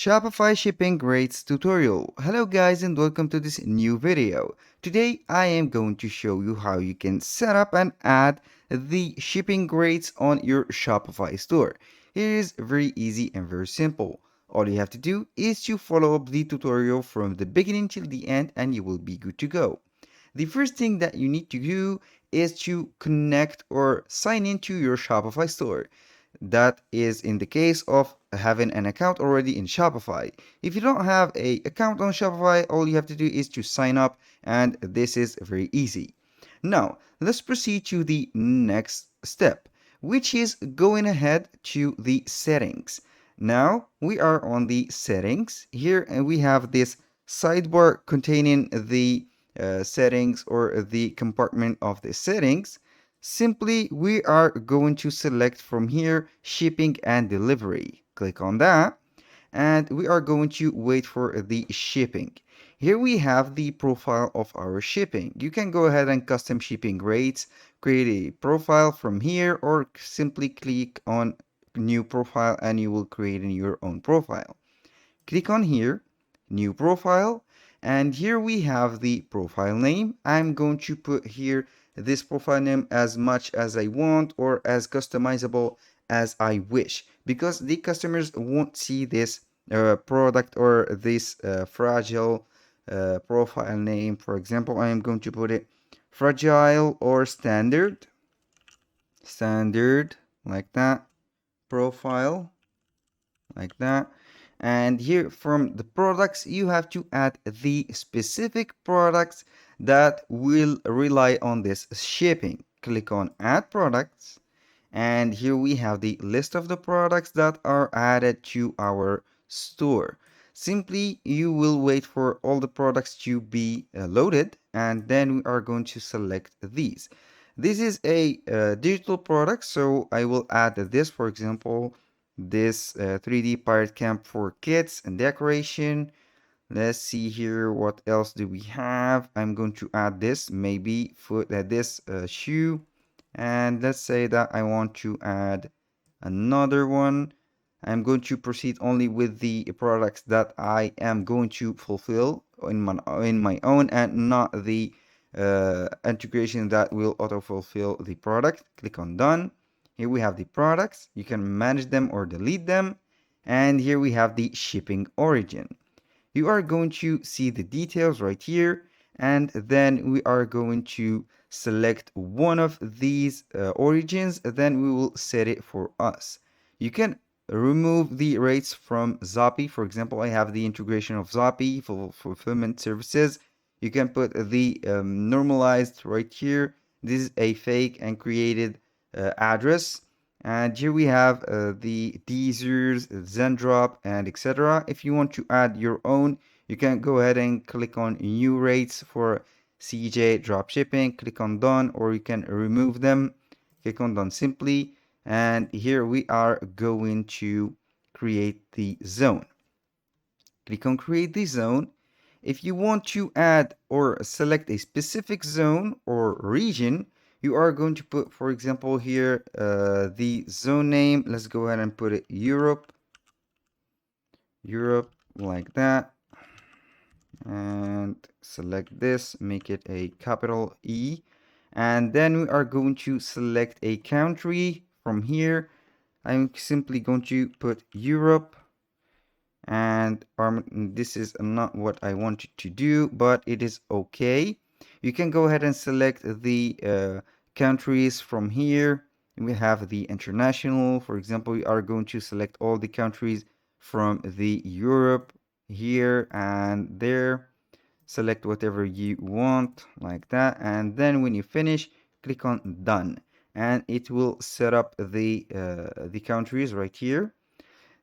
Shopify Shipping Rates tutorial. Hello guys and welcome to this new video. Today I am going to show you how you can set up and add the shipping rates on your Shopify store. It is very easy and very simple. All you have to do is to follow up the tutorial from the beginning till the end and you will be good to go. The first thing that you need to do is to connect or sign into your Shopify store. That is in the case of having an account already in Shopify. If you don't have an account on Shopify, all you have to do is to sign up, and this is very easy. Now, let's proceed to the next step, which is going ahead to the settings. Now, we are on the settings here, and we have this sidebar containing the settings or the compartment of the settings. Simply, we are going to select from here shipping and delivery. Click on that and we are going to wait for the shipping. Here we have the profile of our shipping. You can go ahead and custom shipping rates, create a profile from here, or simply click on new profile and you will create your own profile. Click on here, new profile, and here we have the profile name. I'm going to put here this profile name as much as I want or as customizable as I wish, because the customers won't see this product or this fragile profile name. For example, I am going to put it fragile or standard like that, profile like that. And here from the products, you have to add the specific products that will rely on this shipping. Click on add products, and here we have the list of the products that are added to our store. Simply, you will wait for all the products to be loaded, and then we are going to select these. This is a digital product, so I will add this, for example, this 3D pirate camp for kids and decoration. Let's see here, what else do we have? I'm going to add this, maybe for this shoe, and let's say that I want to add another one. I'm going to proceed only with the products that I am going to fulfill in my own and not the integration that will auto fulfill the product. Click on done. Here we have the products. You can manage them or delete them. And here we have the shipping origin. You are going to see the details right here. And then we are going to select one of these origins. Then we will set it for us. You can remove the rates from Zappy. For example, I have the integration of Zappy for fulfillment services. You can put the normalized right here. This is a fake and created address. And here we have the Deezers, Zendrop, and etc. If you want to add your own, you can go ahead and click on new rates for CJ dropshipping. Click on done, or you can remove them. Click on done simply. And here we are going to create the zone. Click on create the zone. If you want to add or select a specific zone or region, you are going to put, for example, here the zone name. Let's go ahead and put it Europe like that, and select this, make it a capital E, and then we are going to select a country from here. I'm simply going to put Europe, and this is not what I wanted to do, but it is okay. You can go ahead and select the countries from here. We have the international. For example, we are going to select all the countries from the Europe here and there. Select whatever you want like that, and then when you finish, click on done, and it will set up the countries right here.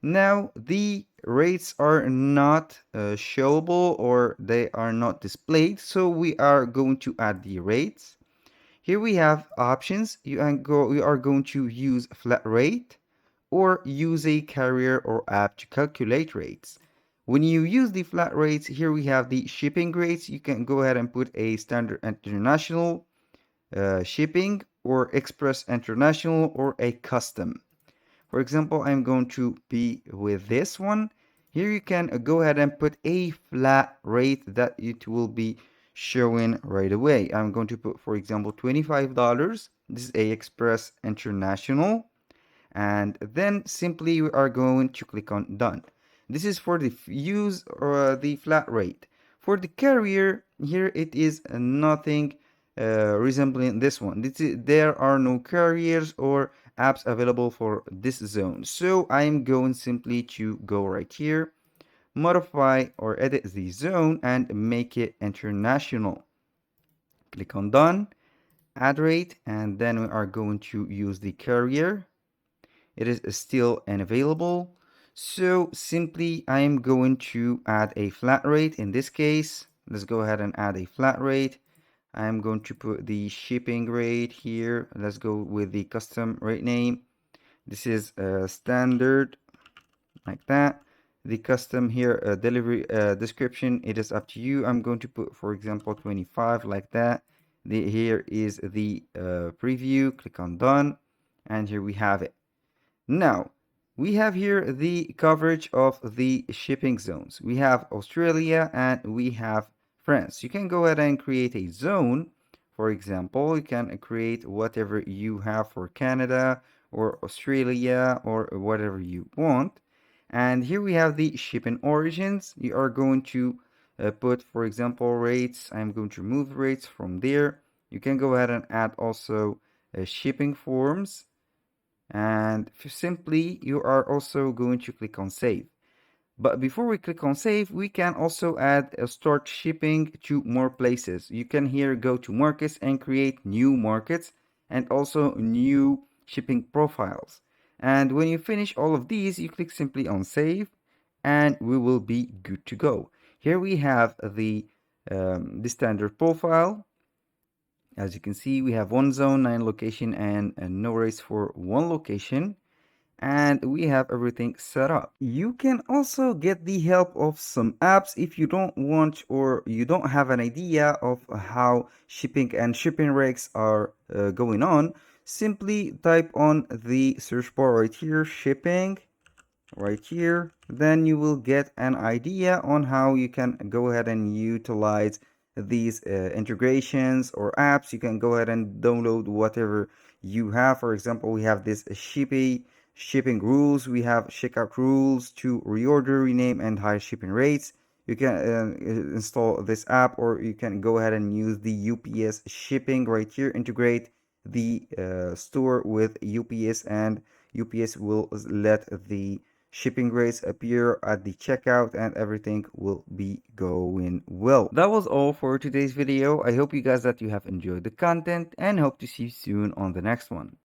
Now the rates are not showable, or they are not displayed, so we are going to add the rates. Here we have options. You are going to use flat rate or use a carrier or app to calculate rates. When you use the flat rates, here we have the shipping rates. You can go ahead and put a standard international shipping, or express international, or a custom. For example, I'm going to be with this one. Here you can go ahead and put a flat rate that it will be showing right away. I'm going to put, for example, $25. This is a Express International. And then simply we are going to click on done. This is for the use or the flat rate. For the carrier, here it is nothing resembling this one. There are no carriers or apps available for this zone. So I am going simply to go right here, modify or edit the zone and make it international. Click on done, add rate, and then we are going to use the carrier. It is still unavailable. So simply I am going to add a flat rate. In this case, let's go ahead and add a flat rate. I am going to put the shipping rate here. Let's go with the custom rate name. This is standard, like that. The custom here delivery description, it is up to you. I'm going to put, for example, 25, like that. Here is the preview. Click on done, and here we have it. Now, we have here the coverage of the shipping zones. We have Australia and we have France. You can go ahead and create a zone. For example, you can create whatever you have for Canada or Australia or whatever you want. And here we have the shipping origins. You are going to put, for example, rates. I'm going to remove rates from there. You can go ahead and add also shipping forms. And simply you are also going to click on save. But before we click on save, we can also add start shipping to more places. You can here go to markets and create new markets and also new shipping profiles. And when you finish all of these, you click simply on save and we will be good to go. Here we have the standard profile. As you can see, we have one zone, 9 location, and no rates for one location. And we have everything set up. You can also get the help of some apps if you don't want or you don't have an idea of how shipping and shipping rates are going on. Simply type on the search bar right here, shipping, right here. Then you will get an idea on how you can go ahead and utilize these integrations or apps. You can go ahead and download whatever you have. For example, we have this shipping rules. We have checkout rules to reorder, rename, and hide shipping rates. You can install this app, or you can go ahead and use the UPS shipping right here. Integrate the store with UPS, and UPS will let the shipping rates appear at the checkout and everything will be going well. That was all for today's video. I hope you guys that you have enjoyed the content and hope to see you soon on the next one.